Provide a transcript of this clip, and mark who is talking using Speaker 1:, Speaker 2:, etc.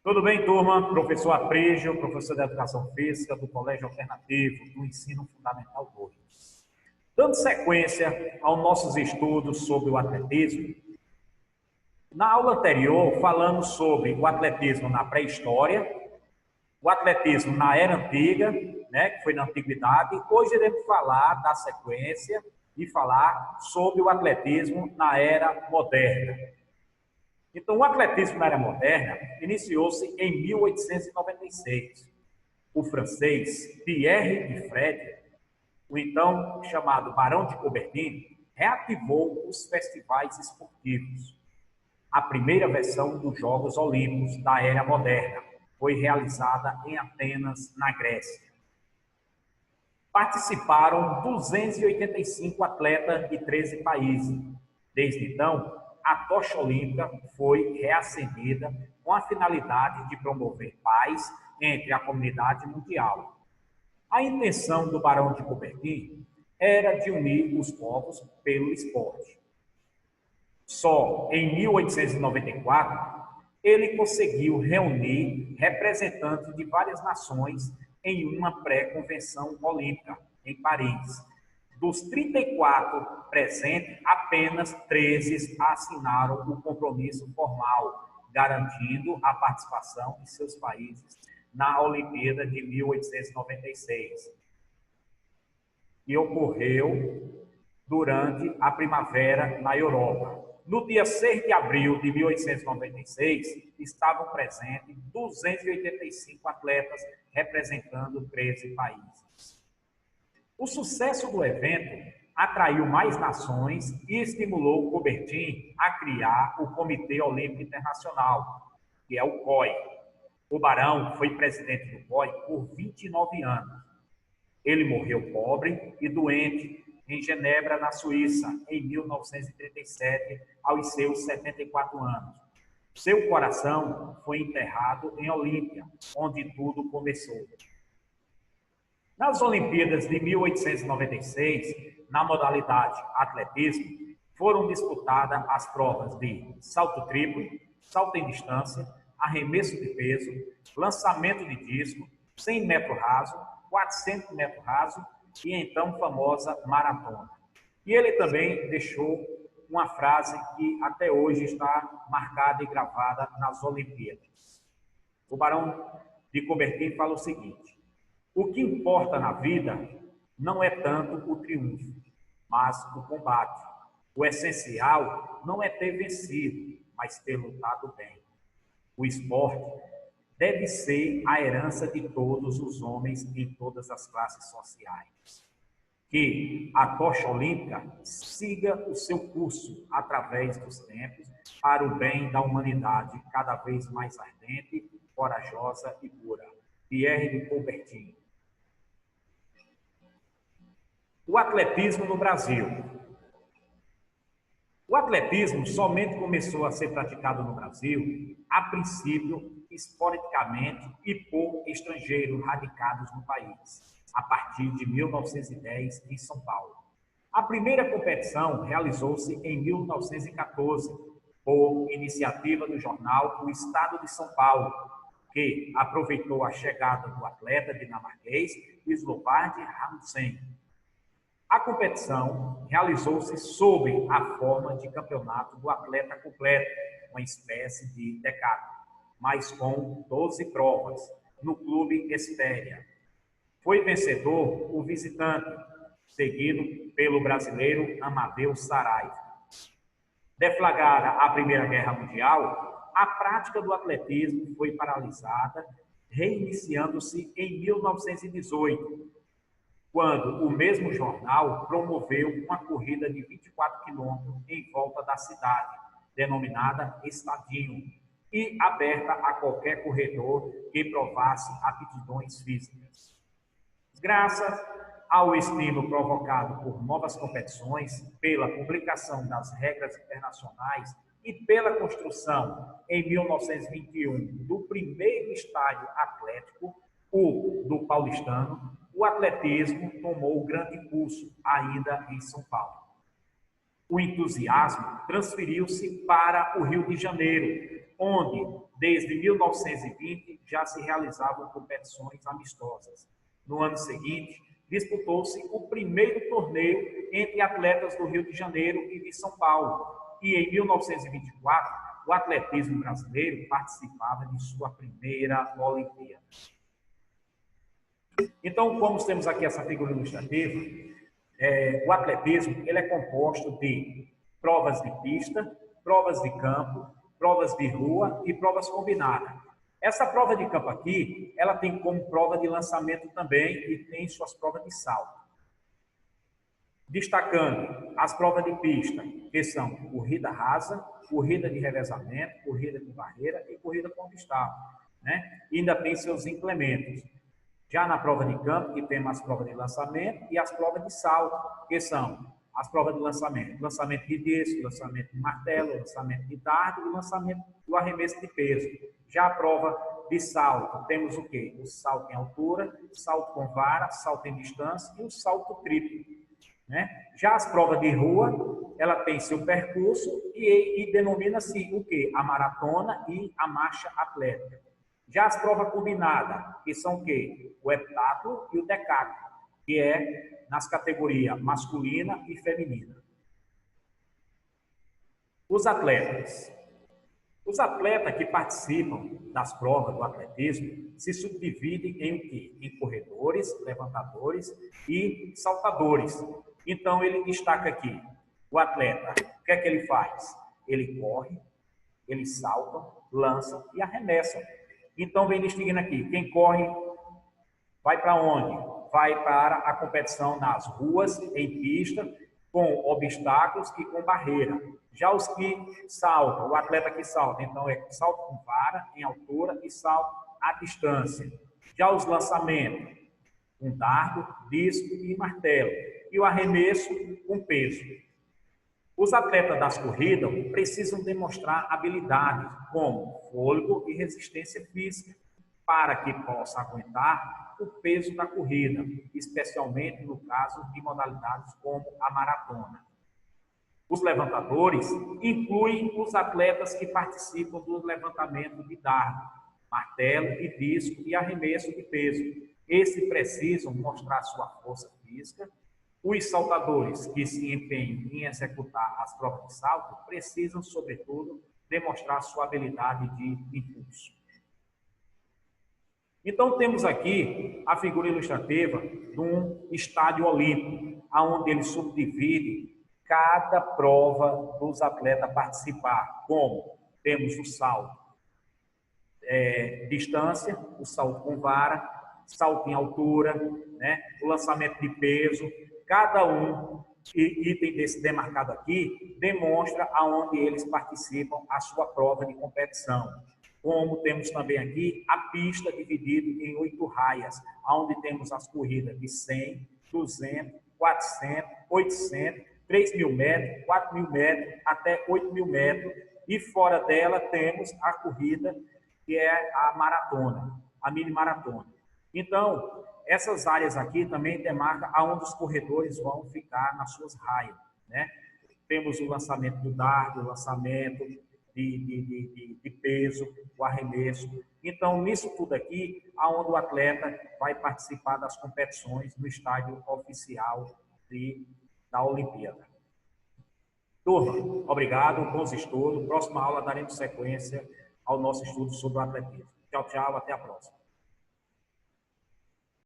Speaker 1: Tudo bem, turma? Professor Aprígio, professor de Educação Física do Colégio Alternativo do Ensino Fundamental 2. Dando sequência aos nossos estudos sobre o atletismo, na aula anterior falamos sobre o atletismo na pré-história, o atletismo na era antiga, que foi na antiguidade. Hoje iremos falar da sequência e falar sobre o atletismo na era moderna. Então, o atletismo na era moderna iniciou-se em 1896. O francês Pierre de Fred, o então chamado Barão de Coubertin, reativou os festivais esportivos. A primeira versão dos Jogos Olímpicos da era moderna foi realizada em Atenas, na Grécia. Participaram 285 atletas de 13 países. Desde então, a tocha olímpica foi reacendida com a finalidade de promover paz entre a comunidade mundial. A intenção do Barão de Coubertin era de unir os povos pelo esporte. Só em 1894, ele conseguiu reunir representantes de várias nações em uma pré-convenção olímpica, em Paris. Dos 34 presentes, apenas 13 assinaram o compromisso formal, garantindo a participação de seus países na Olimpíada de 1896, que ocorreu durante a primavera na Europa. No dia 6 de abril de 1896, estavam presentes 285 atletas representando 13 países. O sucesso do evento atraiu mais nações e estimulou Coubertin a criar o Comitê Olímpico Internacional, que é o COI. O Barão foi presidente do COI por 29 anos. Ele morreu pobre e doente em Genebra, na Suíça, em 1937, aos seus 74 anos. Seu coração foi enterrado em Olímpia, onde tudo começou. Nas Olimpíadas de 1896, na modalidade atletismo, foram disputadas as provas de salto triplo, salto em distância, arremesso de peso, lançamento de disco, 100 metros raso, 400 metros raso e então famosa maratona. E ele também deixou uma frase que até hoje está marcada e gravada nas Olimpíadas. O Barão de Coubertin fala o seguinte: o que importa na vida não é tanto o triunfo, mas o combate. O essencial não é ter vencido, mas ter lutado bem. O esporte deve ser a herança de todos os homens em todas as classes sociais. Que a tocha olímpica siga o seu curso através dos tempos para o bem da humanidade cada vez mais ardente, corajosa e pura. Pierre de Coubertin. O atletismo no Brasil. O atletismo somente começou a ser praticado no Brasil, a princípio, esporadicamente e por estrangeiros radicados no país, a partir de 1910, em São Paulo. A primeira competição realizou-se em 1914, por iniciativa do jornal O Estado de São Paulo, que aproveitou a chegada do atleta dinamarquês Slobodan Rasmussen. A competição realizou-se sob a forma de campeonato do atleta completo, uma espécie de decathlon, mas com 12 provas, no Clube Espéria. Foi vencedor o visitante, seguido pelo brasileiro Amadeu Saraiva. Deflagrada a Primeira Guerra Mundial, a prática do atletismo foi paralisada, reiniciando-se em 1918, quando o mesmo jornal promoveu uma corrida de 24 quilômetros em volta da cidade, denominada Estadinho, e aberta a qualquer corredor que provasse aptidões físicas. Graças ao estímulo provocado por novas competições, pela publicação das regras internacionais e pela construção, em 1921, do primeiro estádio atlético, o do Paulistano, o atletismo tomou grande impulso ainda em São Paulo. O entusiasmo transferiu-se para o Rio de Janeiro, onde desde 1920 já se realizavam competições amistosas. No ano seguinte, disputou-se o primeiro torneio entre atletas do Rio de Janeiro e de São Paulo. E em 1924, o atletismo brasileiro participava de sua primeira Olimpíada. Então, como temos aqui essa figura ilustrativa, o atletismo ele é composto de provas de pista, provas de campo, provas de rua e provas combinadas. Essa prova de campo aqui, ela tem como prova de lançamento também e tem suas provas de salto. Destacando as provas de pista, que são corrida rasa, corrida de revezamento, corrida com barreira e corrida com obstáculo, né? E ainda tem seus implementos. Já na prova de campo, que temos as provas de lançamento e as provas de salto, que são as provas de lançamento, lançamento de disco, lançamento de martelo, lançamento de dardo e lançamento do arremesso de peso. Já a prova de salto, temos o quê? O salto em altura, salto com vara, salto em distância e o salto triplo, né? Já as provas de rua, ela tem seu percurso e denomina-se o quê? A maratona e a marcha atlética. Já as provas combinadas, que são o quê? O heptátulo e o decátulo, que é nas categorias masculina e feminina. Os atletas. Os atletas que participam das provas do atletismo se subdividem em o quê? Em corredores, levantadores e saltadores. Então, ele destaca aqui, o atleta, o que é que ele faz? Ele corre, ele salta, lança e arremessa. Então, vem distinguindo aqui, quem corre vai para onde? Vai para a competição nas ruas, em pista, com obstáculos e com barreira. Já os que saltam, o atleta que salta, então é salto com vara, em altura e salto à distância. Já os lançamentos, com dardo, disco e martelo. E o arremesso com peso. Os atletas das corridas precisam demonstrar habilidades como fôlego e resistência física para que possa aguentar o peso da corrida, especialmente no caso de modalidades como a maratona. Os levantadores incluem os atletas que participam do levantamento de dardo, martelo e disco e arremesso de peso. Esses precisam mostrar sua força física. Os saltadores que se empenham em executar as provas de salto precisam, sobretudo, demonstrar sua habilidade de impulso. Então, temos aqui a figura ilustrativa de um estádio olímpico, onde ele subdivide cada prova dos atletas participar, como temos o salto distância, o salto com vara, salto em altura, né? O lançamento de peso. Cada item desse demarcado aqui demonstra aonde eles participam a sua prova de competição. Como temos também aqui a pista dividida em 8 raias, onde temos as corridas de 100, 200, 400, 800, 3.000 metros, 4.000 metros, até 8.000 metros. E fora dela temos a corrida que é a maratona, a mini maratona. Então, essas áreas aqui também demarcam aonde os corredores vão ficar nas suas raias, né? Temos o lançamento do dardo, o lançamento de peso, o arremesso. Então, nisso tudo aqui, aonde o atleta vai participar das competições no estádio oficial da Olimpíada. Turma, obrigado, bons estudos. Próxima aula daremos sequência ao nosso estudo sobre o atletismo. Tchau, tchau, até a próxima.